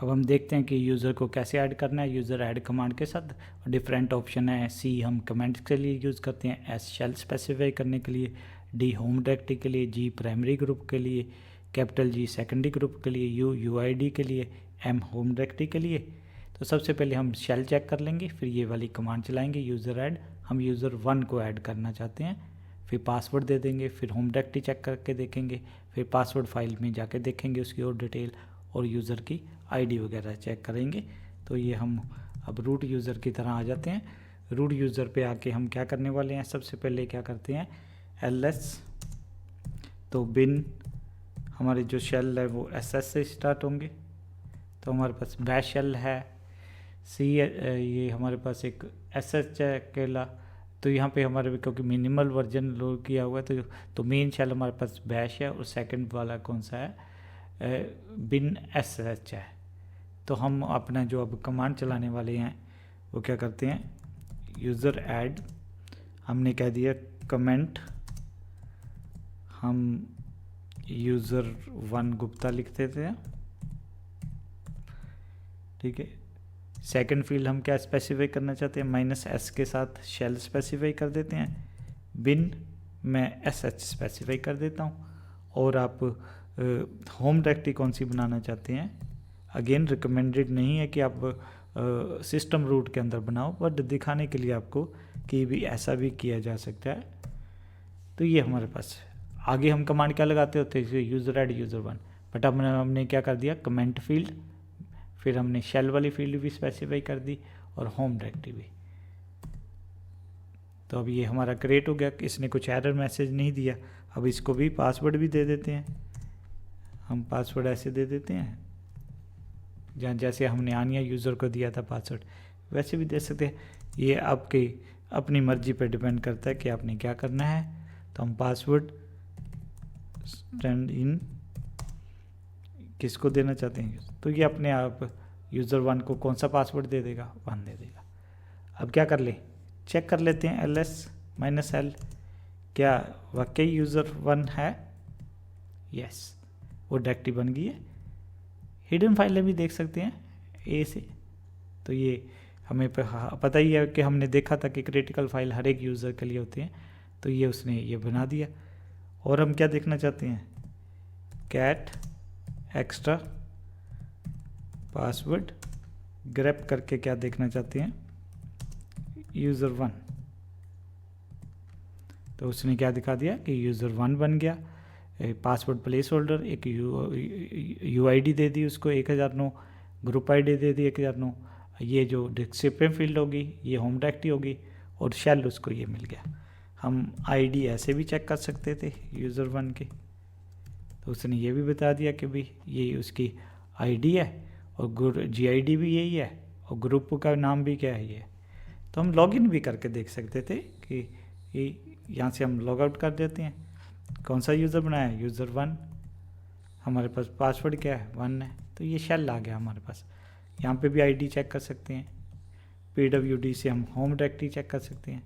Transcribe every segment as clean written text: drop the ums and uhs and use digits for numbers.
अब हम देखते हैं कि यूज़र को कैसे ऐड करना है यूज़र ऐड कमांड के साथ। डिफरेंट ऑप्शन है। सी हम कमेंट्स के लिए यूज़ करते हैं, एस शेल स्पेसिफाई करने के लिए, डी होम डायरेक्टरी के लिए, जी प्राइमरी ग्रुप के लिए, कैपिटल जी सेकेंडरी ग्रुप के लिए, यू यूआईडी के लिए, एम होम डायरेक्टरी के लिए। तो सबसे पहले हम शेल चेक कर लेंगे, फिर ये वाली कमांड चलाएंगे यूज़र ऐड। हम यूज़र 1 को ऐड करना चाहते हैं, फिर पासवर्ड दे देंगे, फिर होम डायरेक्टरी चेक करके देखेंगे, फिर पासवर्ड फाइल में जाके देखेंगे उसकी और डिटेल, और यूज़र की आईडी वगैरह चेक करेंगे। तो ये हम अब रूट यूज़र की तरह आ जाते हैं। रूट यूज़र पे आके हम क्या करने वाले हैं, सबसे पहले क्या करते हैं ls, तो बिन हमारे जो शेल है वो ss से स्टार्ट होंगे। तो हमारे पास बैश शेल है, सी ये हमारे पास एक sh है अकेला। तो यहाँ पे हमारे क्योंकि मिनिमल वर्जन लोड किया हुआ है तो मेन शेल हमारे पास बैश है, और सेकंड वाला कौन सा है बिन sh है। तो हम अपना जो अब कमांड चलाने वाले हैं वो क्या करते हैं, यूज़र ऐड हमने कह दिया कमेंट, हम यूज़र 1 गुप्ता लिख देते हैं, ठीक है। सेकंड फील्ड हम क्या स्पेसिफाई करना चाहते हैं, -s के साथ शेल स्पेसिफाई कर देते हैं, बिन मैं sh स्पेसिफाई कर देता हूँ। और आप होम डायरेक्टरी कौन सी बनाना चाहते हैं, अगेन रिकमेंडेड नहीं है कि आप सिस्टम रूट के अंदर बनाओ, बट दिखाने के लिए आपको कि भी ऐसा भी किया जा सकता है। तो ये हमारे पास आगे हम कमांड क्या लगाते होते हैं, यूज़र ऐड यूज़र 1, बट अब हमने क्या कर दिया कमेंट फील्ड, फिर हमने शेल वाली फील्ड भी स्पेसिफाई कर दी और होम डायरेक्टरी भी। तो अब ये हमारा क्रिएट हो गया, इसने कुछ एरर मैसेज नहीं दिया। अब इसको भी पासवर्ड भी दे देते हैं, हम पासवर्ड ऐसे दे देते हैं जहाँ जैसे हमने आनिया यूज़र को दिया था पासवर्ड वैसे भी दे सकते हैं। ये आपकी अपनी मर्जी पर डिपेंड करता है कि आपने क्या करना है। तो हम पासवर्ड स्टैंड इन किसको देना चाहते हैं, तो ये अपने आप यूज़र 1 को कौन सा पासवर्ड दे देगा, 1 दे देगा। अब क्या कर ले, चेक कर लेते हैं ls-l क्या वाकई यूज़र 1 है, यस वो डायरेक्टरी बन गई है। हिडन फाइलें भी देख सकते हैं ए से, तो ये हमें पता ही है कि हमने देखा था कि क्रिटिकल फाइल हर एक यूज़र के लिए होते हैं, तो ये उसने ये बना दिया। और हम क्या देखना चाहते हैं, कैट एक्स्ट्रा पासवर्ड ग्रैप करके क्या देखना चाहते हैं, यूज़र 1, तो उसने क्या दिखा दिया कि यूज़र 1 बन गया। पासवर्ड प्लेस होल्डर एक यूआईडी दे दी उसको 1009, ग्रुप आईडी दे दी 1009, ये जो डिस्क्रिप्टिव फील्ड होगी ये होम डायरेक्टरी होगी, और शेल उसको ये मिल गया। हम आईडी ऐसे भी चेक कर सकते थे यूज़र 1 के, तो उसने ये भी बता दिया कि भाई ये उसकी आईडी है और जीआईडी भी यही है और ग्रुप का नाम भी क्या है ये। तो हम लॉगिन भी करके देख सकते थे कि यहाँ से हम लॉग आउट कर देते हैं। कौन सा यूज़र बनाया है, यूज़र 1, हमारे पास पासवर्ड क्या है 1 है, तो ये शेल आ गया हमारे पास। यहाँ पे भी आईडी चेक कर सकते हैं, pwd से हम होम डायरेक्टरी चेक कर सकते हैं,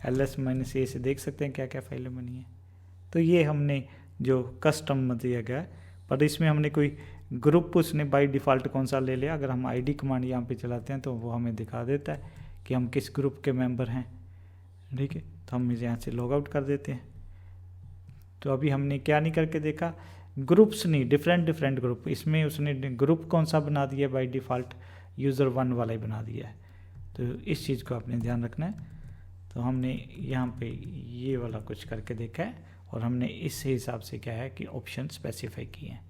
ls-a से देख सकते हैं क्या क्या फाइलें बनी हैं। तो ये हमने जो कस्टम दिया गया है, पर इसमें हमने कोई ग्रुप उसने बाय डिफ़ॉल्ट कौन सा ले लिया। अगर हम आईडी कमांड यहाँ पे चलाते हैं तो वो हमें दिखा देता है कि हम किस ग्रुप के मेंबर हैं, ठीक है। तो हम यहाँ से लॉग आउट कर देते हैं। तो अभी हमने क्या नहीं करके देखा, ग्रुप्स नहीं, डिफरेंट ग्रुप, इसमें उसने ग्रुप कौन सा बना दिया बाय डिफ़ॉल्ट, यूज़र 1 वाला ही बना दिया है। तो इस चीज़ को आपने ध्यान रखना है। तो हमने यहाँ पे ये वाला कुछ करके देखा है और हमने इस हिसाब से क्या है कि ऑप्शन स्पेसिफाई किए हैं।